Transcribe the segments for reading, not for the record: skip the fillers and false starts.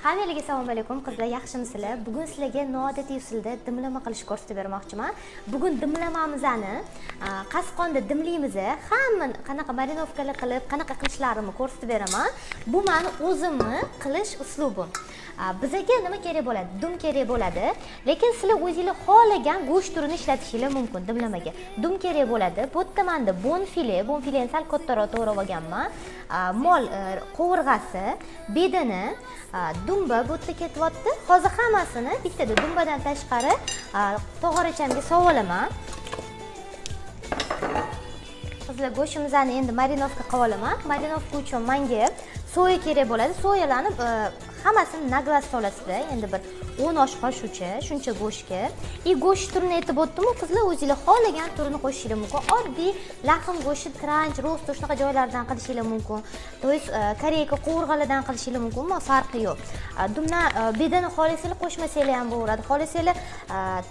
Hammalarga assalomu alaykum qizlar, yaxshimisizlar? Bugun sizlarga noodatiy usulda dimlama qilish ko'rsatib bermoqchiman. Bugun dimlamamizni qasqonda dimlaymiz. Hamma qanaqa marinovkalar qilib, qanaqa qilishlarimni ko'rsatib beraman. Bu meni o'zimni qilish uslubim. Bizga nima kerak bo'ladi? Dum kerak bo'ladi. Lekin sizlar o'zingizlar xohlagan go'sht turini ishlatishingiz mumkin dimlamaga. Dum kerak bo'ladi. Bu yerda menda bonfileni sal kattaroq to'g'rab olganman. Mol qovurg'asi, bedini, dumba bu yerda ketyapti. Hozir hammasini bittada dumbadan tashqari tog'orachamga sovolaman. Qizlar, go'shtimizni endi marinovka qilib olaman. Marinovka uchun menga soya kerak bo'ladi. Soyalarni hammasini naglas solasizlar. Endi bir 10 osh qoshiqcha shuncha go'shtga. Go'sht turini aytib o'tdim-ku, qizlar o'zingizlar xohlagan turini qo'shishingiz mumkin. Oddiy lahm go'shti, tranch, rost shunaqa joylardan qilishingiz mumkin. To'ys koreyka qovurg'alardan qilishingiz mumkin, ammo farqi yo'q. Dumdan bedani xohlasanglar qo'shmasanglar ham bo'laveradi. Xohlasanglar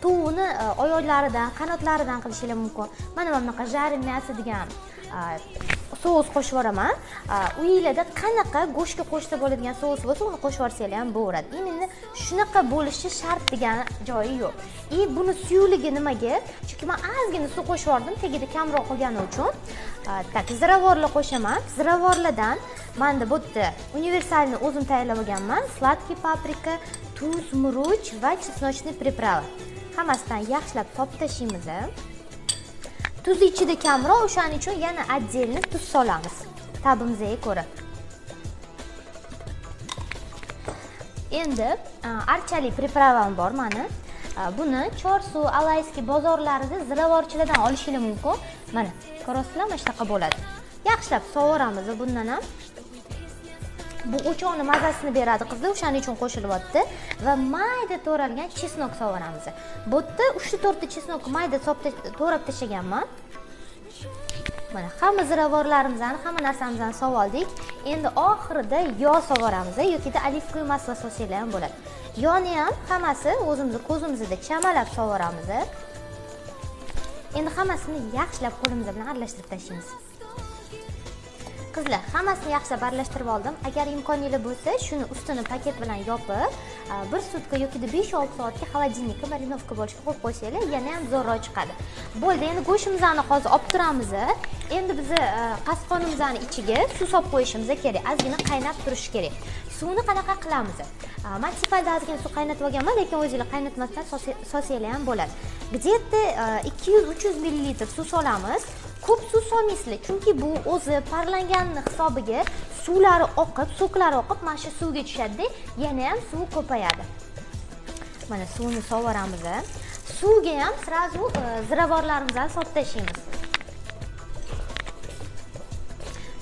tovuqni oyoqlaridan, qanotlaridan qilishingiz mumkin. Mana bunaqa jarin мясо degan sous qo'shib yuboraman. Uyingizda qanaqa go'shtga qo'shsa bo'ladigan sous bo'lsa, uni qo'shib yuborsanglar ham bo'laveradi. Endi shunaqa bo'lishi shart degan joyi yo'q. Buni suyukligi nimaga? Chunki men ozgina suv qo'shib yubordim, tagida kamroq qolgani uchun. Tak, ziravorlar qo'shaman. Ziravorlardan menda bu yerda universalni o'zim tayyorlab olganman. Sladkий paprika, tuz, murch va chesnochniy приправа. Hammasidan yaxshilab topib tashlaymiz. Tuz ichida kamroq, o'shaning uchun yana отдельно tuz solamiz. Tabimizga ko'ra. Endi archali pripravam bor meni. Buni Chorsu, Alayski bozorlarida ziravorchilardan olishingiz mumkin. Mana, ko'rasizlar, mana shunaqa bo'ladi. Yaxshilab sovuramiz bundan ham. Bu o'choqning mazasini beradi qizlar, o'shaning uchun qo'shilyapti va mayda to'ralgan chesnok sovuramiz. Bu yerda 3-4 ta chesnokni mayda to'rab tashlaganman. Mana hamma ziravorlarimizni, hamma narsamizni sovoldik. Endi oxirida yog' sovuramiz yoki olivko'y masla solsanglar ham bo'ladi. Yog'ni ham hammasi o'zimizning ko'zimizda chamalab sovuramiz. Endi hammasini yaxshilab qo'limiz bilan aralashtirib tashlaymiz. Qizlar, hammasini yaxshilab aralashtirib oldim. Agar imkoningiz bo'lsa, shuni ustini paket bilan yopib, 1 sutka yoki 5-6 soatga xolodilnikka marinovka bo'lishga qo'yib qo'ysanglar, yana ham zo'rroq chiqadi. Bo'ldi, endi go'shtimizni hozir olib turamiz. Endi biz qasqonimizning ichiga suv solib qo'yishimiz kerak. Ozgina qaynab turishi kerak. Suvni qanaqa qilamiz? Men sifalda ozgina suv qaynatib olganman, lekin o'zingizlar qaynatmasdan solsanglar ham bo'ladi. Где-то 200-300 ml suv solamiz. Ko'p suv solmaysizlar, chunki bu o'zi parlanganning hisobiga suvlari oqib, so'klari oqib, mana shu suvga tushadi, yana ham suv ko'payadi. Mana suvni sovuramiz. Suvga ham srazu ziravorlarimizni solib tashlaymiz.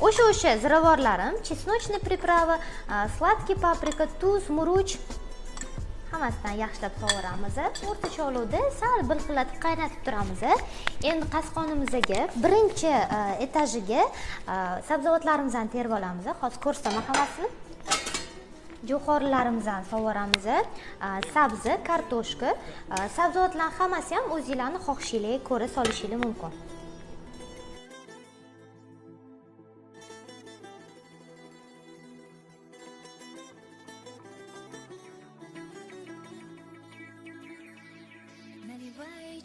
O'sha ziravorlarim, chesnochniy приправа, sladkий paprika, tuz, murch hammasidan yaxshilab sovuramiz. O'rtacha olovda sal bilqillatib qaynatib turamiz. Endi qasqonimizga birinchi etajiga sabzavotlarimizni terib olamiz. Hozir ko'rsataman hammasini. Jo'xorilarimizni sovuramiz. Sabzi, kartoshka, sabzavotlarning hammasi ham o'zingizlarning xohishingizga ko'ra solishingiz mumkin.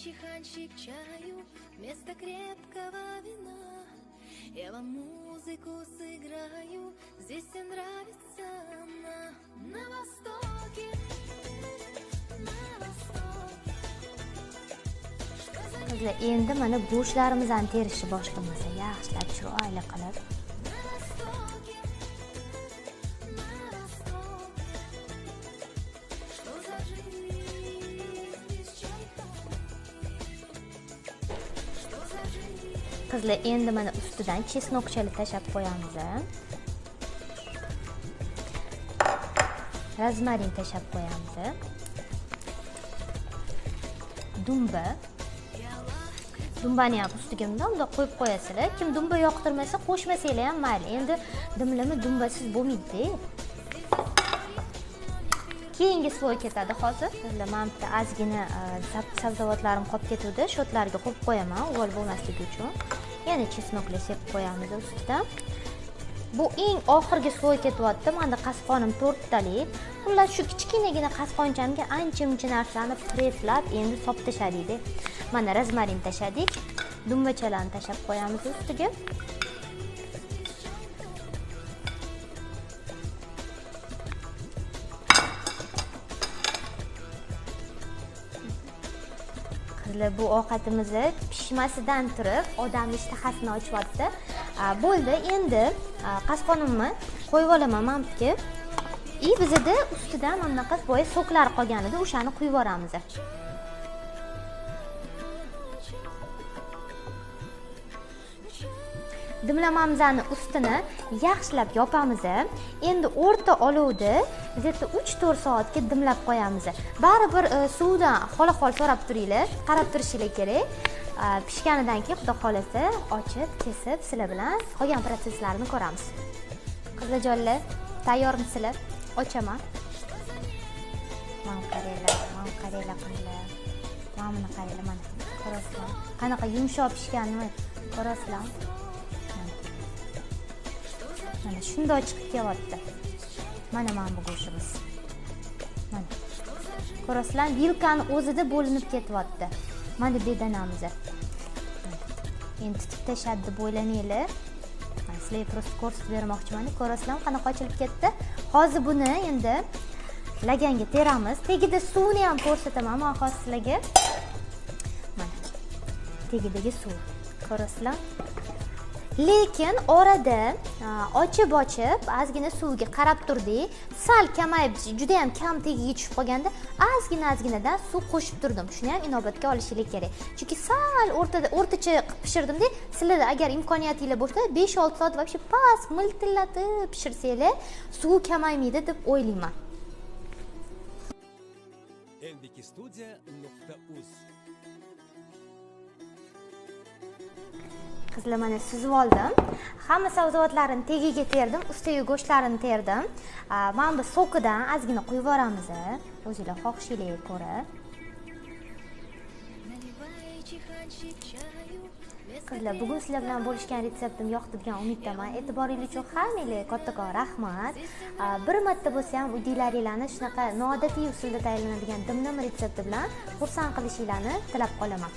Чиханчик чаю вместо крепкого вина. Я вам музыку сыграю, здесь всем нравится она. На востоке, на востоке. Qizlar, endi mana go'shtlarimizni terishni boshlaymiz. Yaxshilab chiroyli qilib. Qizlar, endi mana ustidan chesnokchali tashab qo'yamiz. Rozmarin tashab qo'yamiz. Dumbani ham ustiga bunday qo'yib qo'yasizlar. Kim dumba yoqtirmasa, qo'shmasanglar ham mayli. Endi dimlama dumbasiz bo'lmaydi. Keyingi sloy ketadi hozir. Men bitta ozgina sabzavotlarim qolib ketuvdi, shotlarga qo'yib qo'yaman, uvol bo'lmasligi uchun. Yana chesnoklar sepib qo'yamiz ustidan. Bu eng oxirgi so'y ketyapti. Menda qasqonim 4 talik. Xullas shu kichkinagina qasqonchamga ancha-muncha narsani presslab, endi sop tashladik. Mana rozmarin tashladik. Dumbachalarni tashlab qo'yamiz ustiga. Bu ovqatimizni pishmasidan turib odamning ishtahasini ochyapti. Bo'ldi, endi qasqonimni qo'yib olaman manpga. Bizda ustidan mana bunaqa boya so'klar qolgan edi, o'shani quyib yuboramiz. Dimlamamizning ustini yaxshilab yopamiz. Endi o'rta olovda 3-4 soatga dimlab qo'yamiz. Baribir suvdan xol so'rab turinglar, qarab turishingiz kerak. Pishganidan keyin xudo xolasa ochib, kesib sizlar bilan qolgan protseslarni ko'ramiz. Qizlarjonlar, tayyormisizlar? Ochaman. Mana qaranglar qizlar. Mana buni qaranglar, mana. Ko'rasizlar. Qanaqa yumshoq pishganini ko'rasizlar. Mana shunday chiqib kelyapti. Mana bu go'shtimiz. Mana. Ko'rasizlar, vilkani o'zida bo'linib ketyapti. Mana bedanamiz. Endi tutib tashladi deb o'ylamanglar. Men sizlarga prosta ko'rsatib bermoqchiman. Ko'rasizlar, qanaqa ochilib ketdi. Hozir buni endi laganga teramiz. Tagida suvni ham ko'rsataman men hozir sizlarga. Mana. Tagidagi suv. Ko'rasizlar? Lekin orada ochib ozgina suvga qarab turdik. Sal kamayib, juda ham kam tegiga tushib qolganda ozginadan suv qo'shib turdim. Shuni ham inobatga olishingiz kerak. Chunki sal o'rtacha pishirdim-da, sizlarda agar imkoniyatingiz bo'lsa 5-6 soat вообще past miltillatib pishirsanglar, suv kamaymaydi deb o'ylayman. Eldikistudiya.uz Qizlar, mana suzib oldim. Hamma sabzavotlarni tagiga terdim, ustiga go'shtlarini terdim. Mana bu so'kidan ozgina quyib yuboramiz. O'zingizlar xohishingizga ko'ra. Qizlar, bugun sizlar bilan bo'lishgan retseptim yoqdi degan umiddaman. E'tiboringiz uchun hammangizga kattakon rahmat. Bir marta bo'lsa ham uyingizlarni shunaqa noodatiy usulda tayyorlanadigan dimlama retsepti bilan xursand qilishingizni tilab qolaman.